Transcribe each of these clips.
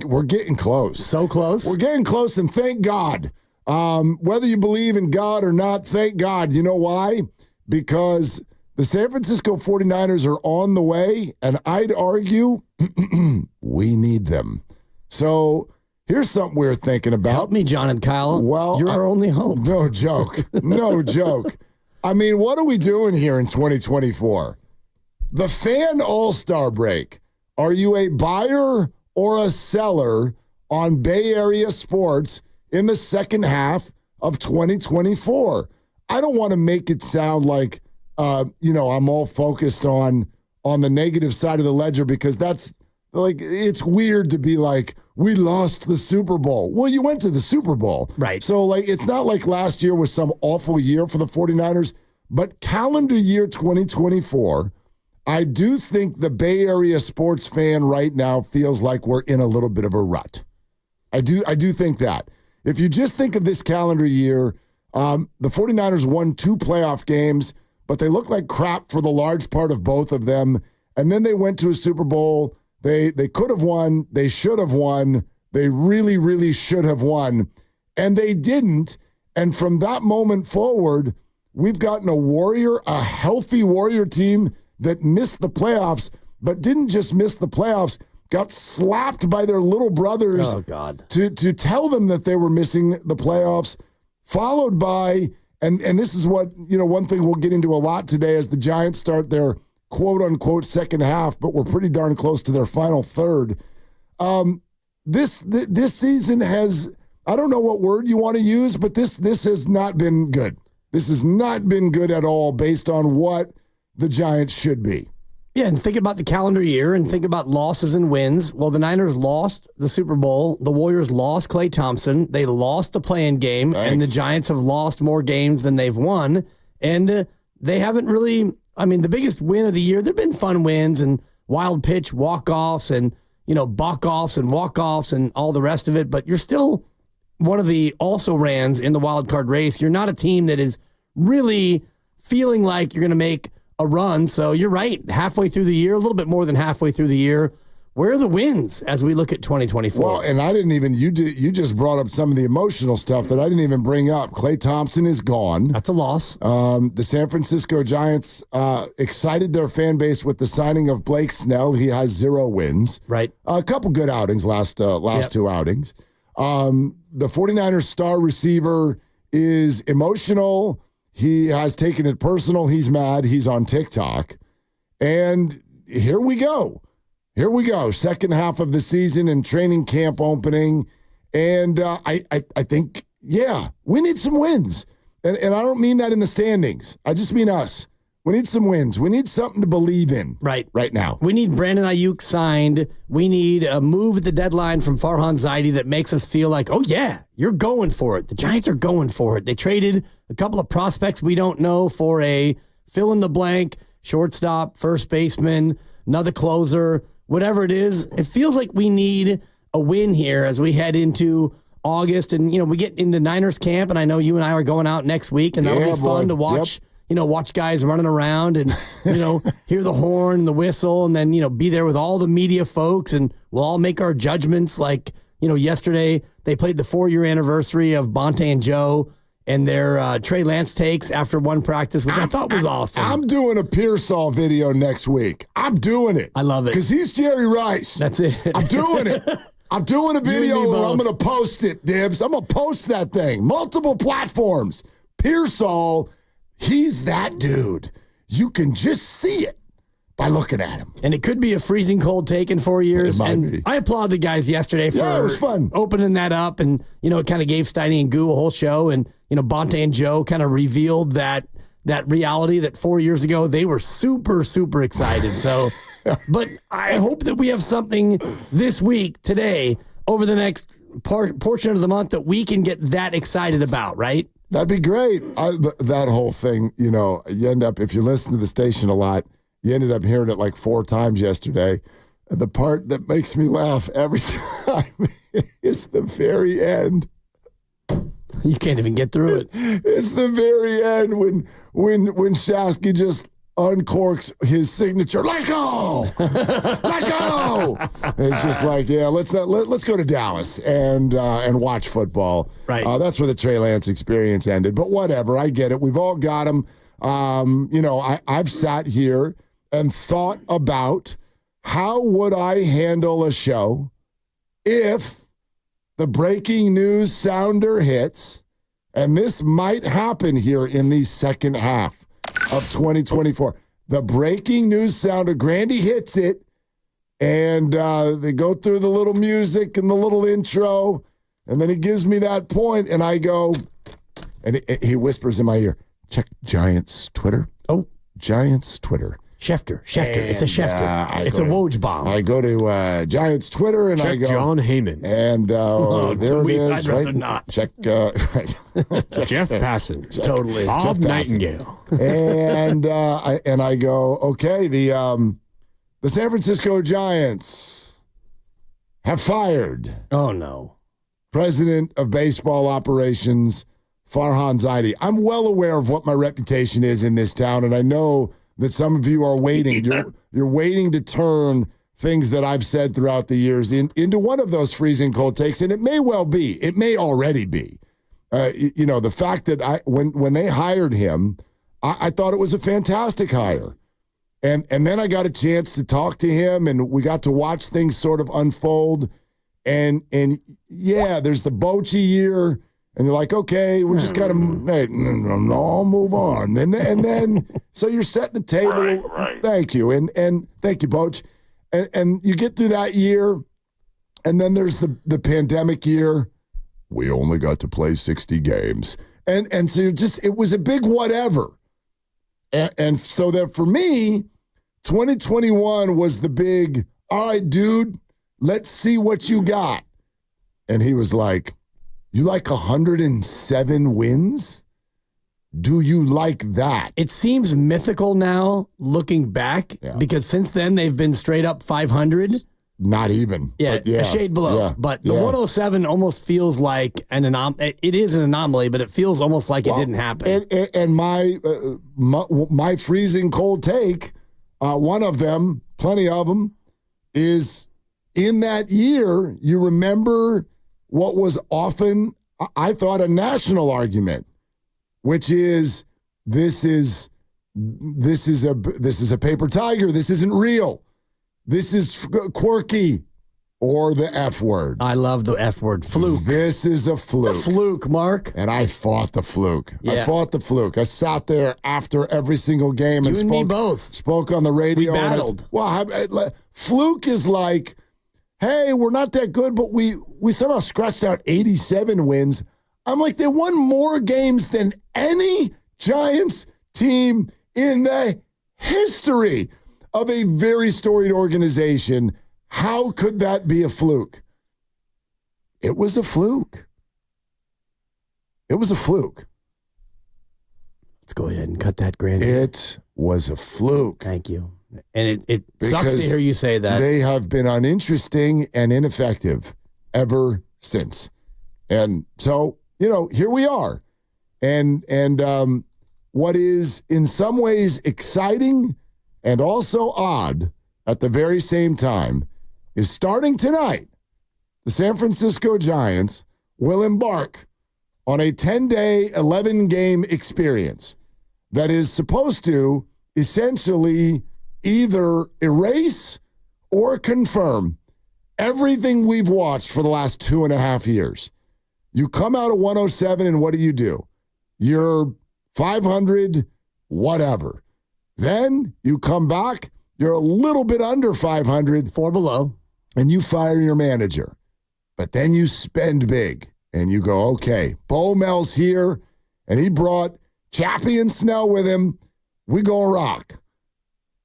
We're getting close. So close. We're getting close, and thank God. Whether you believe in God or not, thank God. You know why? Because the San Francisco 49ers are on the way, and I'd argue we need them. So here's something we're thinking about. Help me, John and Kyle. Well, you're our only hope. No joke. No joke. I mean, what are we doing here in 2024? The fan all-star break. Are you a buyer or a seller on Bay Area sports in the second half of 2024? I don't want to make it sound like, I'm all focused on the negative side of the ledger, because that's like, it's weird to be like, we lost the Super Bowl. Well, you went to the Super Bowl. Right. So, like, it's not like last year was some awful year for the 49ers, but calendar year 2024, I do think the Bay Area sports fan right now feels like we're in a little bit of a rut. I do think that. If you just think of this calendar year, the 49ers won 2 playoff games, but they looked like crap for the large part of both of them. And then they went to a Super Bowl. They could have won. They should have won. They really, really should have won. And they didn't. And from that moment forward, we've gotten a healthy Warrior team that missed the playoffs, but didn't just miss the playoffs, got slapped by their little brothers to tell them that they were missing the playoffs, followed by, and this is what, one thing we'll get into a lot today as the Giants start their quote-unquote second half, but we're pretty darn close to their final third. This season has, I don't know what word you want to use, but this has not been good. This has not been good at all based on what the Giants should be. Yeah, and think about the calendar year and think about losses and wins. Well, the Niners lost the Super Bowl. The Warriors lost Klay Thompson. They lost the play-in game. Thanks. And the Giants have lost more games than they've won. And they haven't really, the biggest win of the year, there have been fun wins and wild pitch walk-offs and, buck-offs and walk-offs and all the rest of it. But you're still one of the also-rans in the wild card race. You're not a team that is really feeling like you're going to make a run. So you're right. Halfway through the year, a little bit more than halfway through the year. Where are the wins as we look at 2024? Well, and I didn't even, you just brought up some of the emotional stuff that I didn't even bring up. Klay Thompson is gone. That's a loss. The San Francisco Giants excited their fan base with the signing of Blake Snell. He has 0 wins. Right. A couple good outings last 2 outings. The 49ers star receiver is emotional. He has taken it personal. He's mad. He's on TikTok. And here we go. Second half of the season and training camp opening. And I think, we need some wins. And I don't mean that in the standings. I just mean us. We need some wins. We need something to believe in right now. We need Brandon Ayuk signed. We need a move at the deadline from Farhan Zaidi that makes us feel like, oh, yeah, you're going for it. The Giants are going for it. They traded a couple of prospects we don't know for a fill-in-the-blank, shortstop, first baseman, another closer, whatever it is. It feels like we need a win here as we head into August. And, we get into Niners camp, and I know you and I are going out next week, and that'll be fun to watch. Yep. Watch guys running around and, hear the horn and the whistle and then, be there with all the media folks and we'll all make our judgments. Like, yesterday they played the 4-year anniversary of Bonte and Joe and their Trey Lance takes after one practice, which I thought was awesome. I'm doing a Pearsall video next week. I'm doing it. I love it. Because he's Jerry Rice. That's it. I'm doing it. I'm doing a video and I'm going to post it, Dibs. I'm going to post that thing. Multiple platforms. Pearsall. He's that dude. You can just see it by looking at him. And it could be a freezing cold take in 4 years. It might and be. I applaud the guys yesterday for it was fun. Opening that up. And, it kind of gave Steiny and Goo a whole show. And, Bonte and Joe kind of revealed that reality that 4 years ago they were super, super excited. So, but I hope that we have something this week, today, over the next portion of the month that we can get that excited about, right? That'd be great. That whole thing, you end up, if you listen to the station a lot, you ended up hearing it like 4 times yesterday. And the part that makes me laugh every time is the very end. You can't even get through it. It's the very end when Shasky just uncorks his signature. Let's go! Let's go! It's just like, yeah, let's go to Dallas and watch football. Right. That's where the Trey Lance experience ended. But whatever, I get it. We've all got him. I've sat here and thought about how would I handle a show if the breaking news sounder hits, and this might happen here in the second half of 2024. The breaking news sounder, Grandy hits it, and they go through the little music and the little intro, and then he gives me that point, and I go, and he whispers in my ear, check Giants Twitter. Oh. Giants Twitter. Schefter. It's a Schefter. It's a Woj bomb. I go to Giants Twitter and I go John Heyman. And there it is. I'd rather not. Check Jeff Passan. Totally. Bob Nightingale. And I go, okay, the San Francisco Giants have fired Oh, no. President of Baseball Operations Farhan Zaidi. I'm well aware of what my reputation is in this town, and I know that some of you are waiting. You're waiting to turn things that I've said throughout the years into one of those freezing cold takes, and it may well be. It may already be. The fact that when they hired him, I thought it was a fantastic hire. And then I got a chance to talk to him, and we got to watch things sort of unfold. And yeah, there's the Bochy year. And you're like, okay, we're just kind of, hey, I'll move on. And then, so you're setting the table. Right. Thank you. And thank you, Boach. And you get through that year, and then there's the pandemic year. We only got to play 60 games. And so it was a big whatever. And so that for me, 2021 was the big, all right, dude, let's see what you got. And he was like, you like 107 wins? Do you like that? It seems mythical now, looking back, because since then they've been straight up 500. Not even. Yeah, a shade below. Yeah, but the 107 almost feels like an anomaly. It is an anomaly, but it feels almost like it didn't happen. And my freezing cold take, one of them, plenty of them, is in that year, you remember what was often, I thought, a national argument, which is this is a paper tiger. This isn't real. This is quirky, or the F word. I love the F word. Fluke. This is a fluke. It's a fluke, Mark. And I fought the fluke. Yeah. I fought the fluke. I sat there after every single game and me both. spoke on the radio. We battled. Fluke is like, hey, we're not that good, but we somehow scratched out 87 wins. I'm like, they won more games than any Giants team in the history of a very storied organization. How could that be a fluke? It was a fluke. It was a fluke. Let's go ahead and cut that, Grandy. It was a fluke. Thank you. And it sucks to hear you say that. They have been uninteresting and ineffective ever since. And so, here we are. And what is in some ways exciting and also odd at the very same time is starting tonight, the San Francisco Giants will embark on a 10-day, 11-game experience that is supposed to essentially either erase or confirm everything we've watched for the last 2.5 years. You come out of 107, and what do? You're 500, whatever. Then you come back, you're a little bit under 500. 4 below. And you fire your manager. But then you spend big, and you go, okay, Bo Mel's here, and he brought Chappie and Snell with him. We go rock.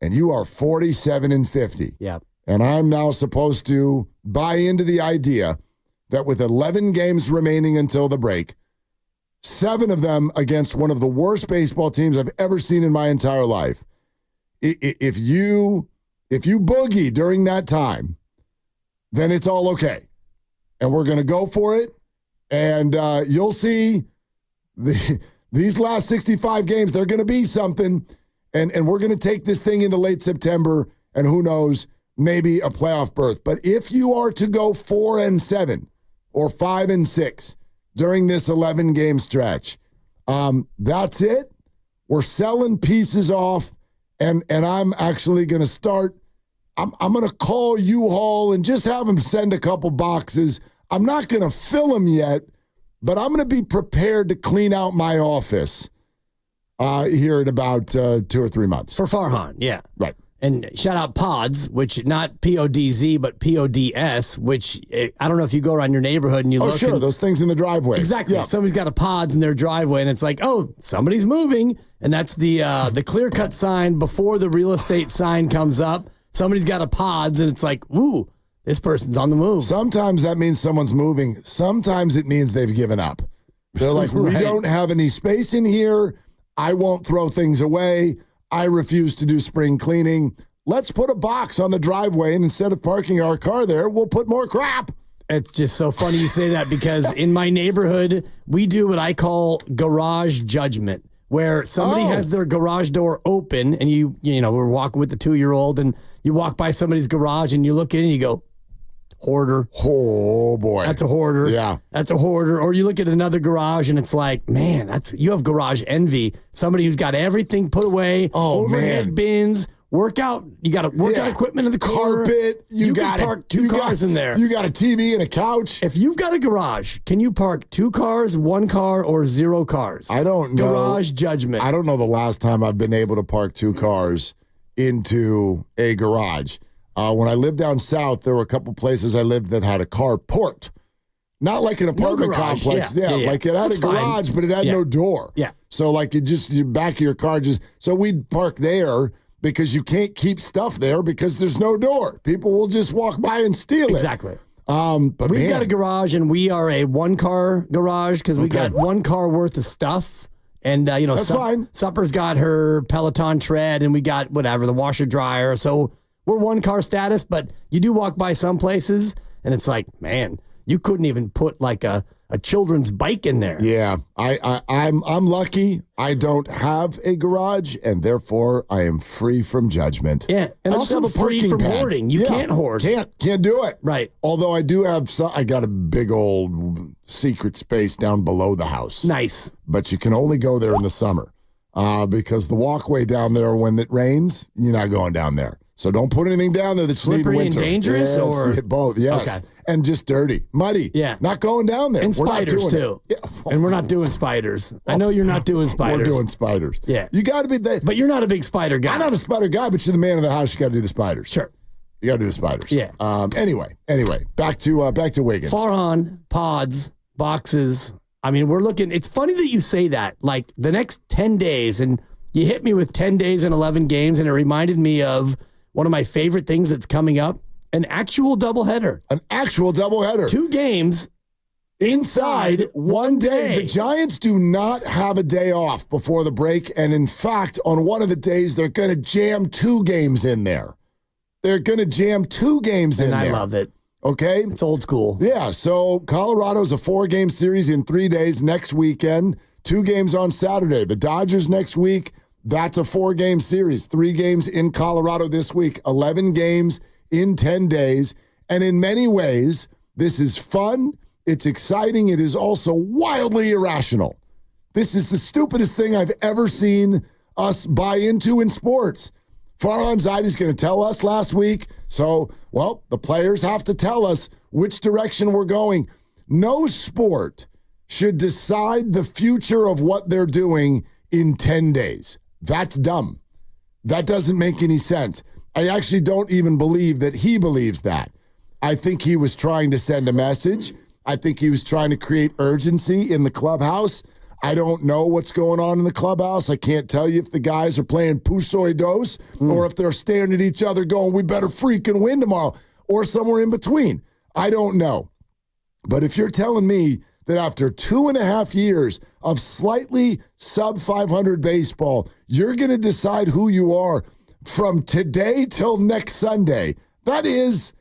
And you are 47-50. Yeah. And I'm now supposed to buy into the idea that with 11 games remaining until the break, 7 of them against one of the worst baseball teams I've ever seen in my entire life. If you boogie during that time, then it's all okay. And we're going to go for it. And you'll see these last 65 games, they're going to be something. And we're going to take this thing into late September, and who knows, maybe a playoff berth. But if you are to go 4-7 or 5-6 during this 11-game stretch, that's it. We're selling pieces off, and I'm actually going to start. I'm going to call U-Haul and just have them send a couple boxes. I'm not going to fill them yet, but I'm going to be prepared to clean out my office here in about 2 or 3 months. For Farhan, yeah. Right. And shout out Pods, which not P-O-D-Z, but P-O-D-S, which I don't know if you go around your neighborhood and you look. Oh, sure. Those things in the driveway. Exactly. Yeah. Somebody's got a Pods in their driveway, and it's like, oh, somebody's moving. And that's the clear-cut sign before the real estate sign comes up. Somebody's got a Pods, and it's like, ooh, this person's on the move. Sometimes that means someone's moving. Sometimes it means they've given up. They're like, Right. We don't have any space in here. I won't throw things away. I refuse to do spring cleaning. Let's put a box on the driveway, and instead of parking our car there, we'll put more crap. It's just so funny you say that because in my neighborhood, we do what I call garage judgment, where somebody has their garage door open, and you know, we're walking with the 2-year-old, and you walk by somebody's garage, and you look in, and you go, hoarder. Oh, boy. That's a hoarder. Yeah. That's a hoarder. Or you look at another garage and it's like, man, you have garage envy. Somebody who's got everything put away, overhead bins, workout. You got workout equipment in the corner. Carpet. You can park two cars in there. You got a TV and a couch. If you've got a garage, can you park 2 cars, 1 car, or 0 cars? I don't know. Garage judgment. I don't know the last time I've been able to park 2 cars into a garage. When I lived down south, there were a couple places I lived that had a carport. Not like an apartment complex. Yeah. Like it had a garage, but it had no door. Yeah. So like you back of your car so we'd park there because you can't keep stuff there because there's no door. People will just walk by and steal it. Exactly. But we've got a garage, and we are a 1-car garage because we got 1 car worth of stuff. And, that's fine. Supper's got her Peloton tread, and we got whatever, the washer dryer. So we're 1-car status, but you do walk by some places, and it's like, man, you couldn't even put like a children's bike in there. Yeah, I'm lucky. I don't have a garage, and therefore I am free from judgment. Yeah, and I also free from hoarding. You can't hoard. Can't do it. Right. Although I do have I got a big old secret space down below the house. Nice. But you can only go there in the summer because the walkway down there, when it rains, you're not going down there. So don't put anything down there that's slippery and dangerous, or both. Yes, okay. And just dirty, muddy. Yeah, not going down there. And spiders too. Yeah. And we're not doing spiders. I know you're not doing spiders. We're doing spiders. Yeah, you got to be that. But you're not a big spider guy. I'm not a spider guy, but you're the man of the house. You got to do the spiders. Sure, you got to do the spiders. Yeah. Anyway, back to Wiggins. Farhan, Pods, boxes. I mean, we're looking. It's funny that you say that. Like the next 10 days, and you hit me with 10 days and 11 games, and it reminded me of one of my favorite things that's coming up, an actual doubleheader. An actual doubleheader. 2 games inside one day. The Giants do not have a day off before the break, and in fact, on one of the days, they're going to jam 2 games in there. They're going to jam 2 games in there. And I love it. Okay? It's old school. Yeah, so Colorado's a 4-game series in 3 days next weekend, 2 games on Saturday. The Dodgers next week. That's a 4-game series, 3 games in Colorado this week, 11 games in 10 days. And in many ways, this is fun. It's exciting. It is also wildly irrational. This is the stupidest thing I've ever seen us buy into in sports. Farhan Zaidi's going to tell us last week. So, well, the players have to tell us which direction we're going. No sport should decide the future of what they're doing in 10 days. That's dumb. That doesn't make any sense. I actually don't even believe that he believes that. I think he was trying to send a message. I think he was trying to create urgency in the clubhouse. I don't know what's going on in the clubhouse. I can't tell you if the guys are playing Pusoy Dos or if they're staring at each other going, we better freaking win tomorrow, or somewhere in between. I don't know. But if you're telling me that after 2.5 years of slightly sub-500 baseball, you're going to decide who you are from today till next Sunday, that is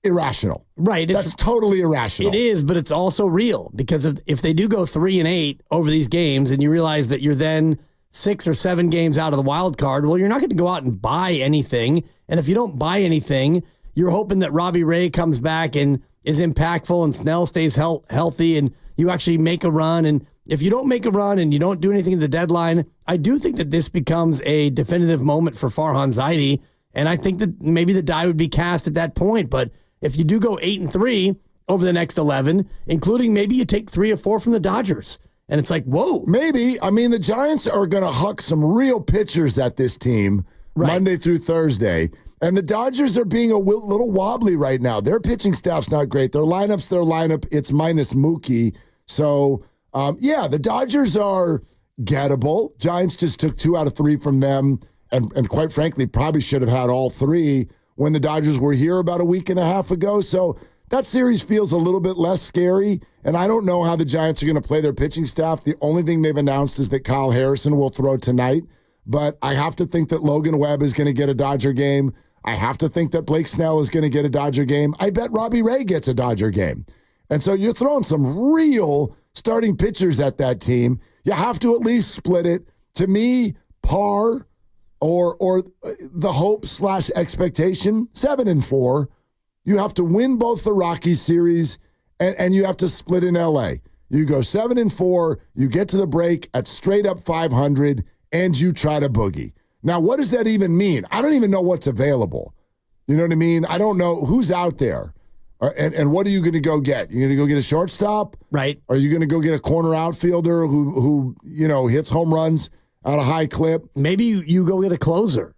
irrational. Right. That's totally irrational. It is, but it's also real because if they do go 3-8 over these games and you realize that you're then 6 or 7 games out of the wild card. Well, you're not going to go out and buy anything. And if you don't buy anything, you're hoping that Robbie Ray comes back and is impactful and Snell stays healthy and you actually make a run. And if you don't make a run and you don't do anything at the deadline, I do think that this becomes a definitive moment for Farhan Zaidi. And I think that maybe the die would be cast at that point. But if you do go 8-3 over the next 11, including maybe you take 3 or 4 from the Dodgers, and it's like, whoa. Maybe. I mean, the Giants are going to huck some real pitchers at this team Monday through Thursday. And the Dodgers are being a little wobbly right now. Their pitching staff's not great. Their lineup. It's minus Mookie. So, the Dodgers are gettable. Giants just took 2 out of 3 from them. And quite frankly, probably should have had all 3 when the Dodgers were here about a week and a half ago. So that series feels a little bit less scary. And I don't know how the Giants are going to play their pitching staff. The only thing they've announced is that Kyle Harrison will throw tonight. But I have to think that Logan Webb is going to get a Dodger game. I have to think that Blake Snell is going to get a Dodger game. I bet Robbie Ray gets a Dodger game. And so you're throwing some real starting pitchers at that team. You have to at least split it. To me, par or the hope/expectation, 7-4. You have to win both the Rockies series, and you have to split in L.A. You go 7-4, you get to the break at straight up 500, and you try to boogie. Now, what does that even mean? I don't even know what's available. You know what I mean? I don't know who's out there. And what are you going to go get? You're going to go get a shortstop? Right. Are you going to go get a corner outfielder who hits home runs at a high clip? Maybe you go get a closer.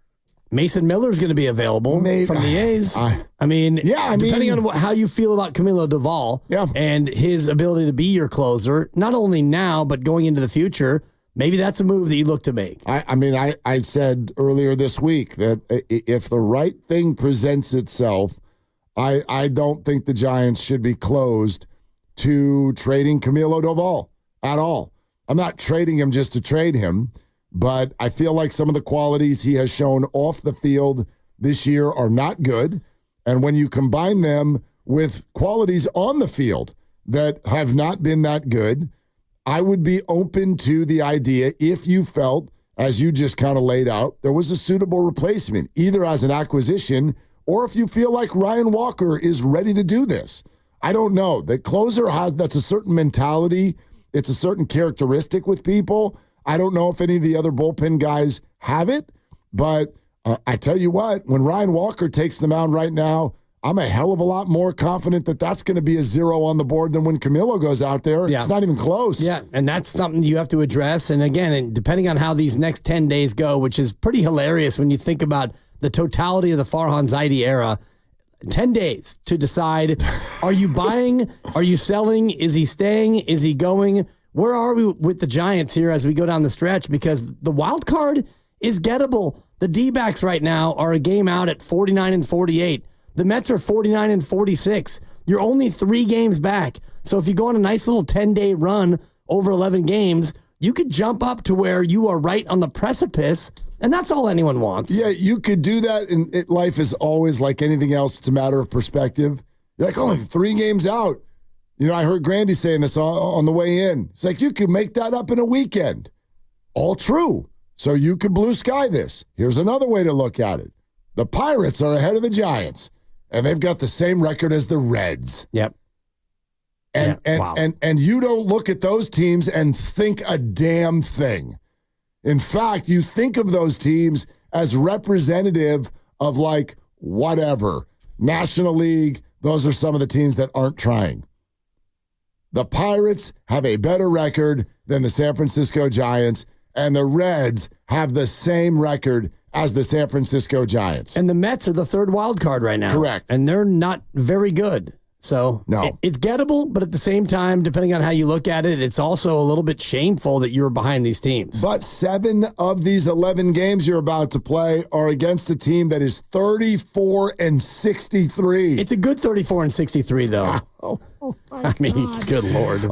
Mason Miller's going to be available from the A's. Depending on how you feel about Camilo Doval and his ability to be your closer, not only now, but going into the future, maybe that's a move that you look to make. I said earlier this week that if the right thing presents itself, I don't think the Giants should be closed to trading Camilo Doval at all. I'm not trading him just to trade him. But I feel like some of the qualities he has shown off the field this year are not good. And when you combine them with qualities on the field that have not been that good, I would be open to the idea if you felt, as you just kind of laid out, there was a suitable replacement, either as an acquisition or if you feel like Ryan Walker is ready to do this. I don't know. The closer that's a certain mentality. It's a certain characteristic with people. I don't know if any of the other bullpen guys have it, but I tell you what, when Ryan Walker takes the mound right now, I'm a hell of a lot more confident that that's going to be a 0 on the board than when Camilo goes out there. Yeah. It's not even close. Yeah, and that's something you have to address. And again, depending on how these next 10 days go, which is pretty hilarious when you think about the totality of the Farhan Zaidi era, 10 days to decide, are you buying? Are you selling? Is he staying? Is he going? Where are we with the Giants here as we go down the stretch? Because the wild card is gettable. The D-backs right now are a game out at 49-48. The Mets are 49-46. You're only 3 games back. So if you go on a nice little 10-day run over 11 games, you could jump up to where you are right on the precipice, and that's all anyone wants. Yeah, you could do that, and life is always like anything else. It's a matter of perspective. You're like, only 3 games out. I heard Grandy saying this on the way in. It's like, you could make that up in a weekend. All true. So you could blue sky this. Here's another way to look at it. The Pirates are ahead of the Giants, and they've got the same record as the Reds. Yep. And you don't look at those teams and think a damn thing. In fact, you think of those teams as representative of whatever. National League, those are some of the teams that aren't trying. The Pirates have a better record than the San Francisco Giants, and the Reds have the same record as the San Francisco Giants. And the Mets are the 3rd wild card right now. Correct. And they're not very good. So no. It's gettable, but at the same time, depending on how you look at it, it's also a little bit shameful that you're behind these teams. But 7 of these 11 games you're about to play are against a team that is 34-63. It's a good 34-63, though. Oh my God. Good Lord.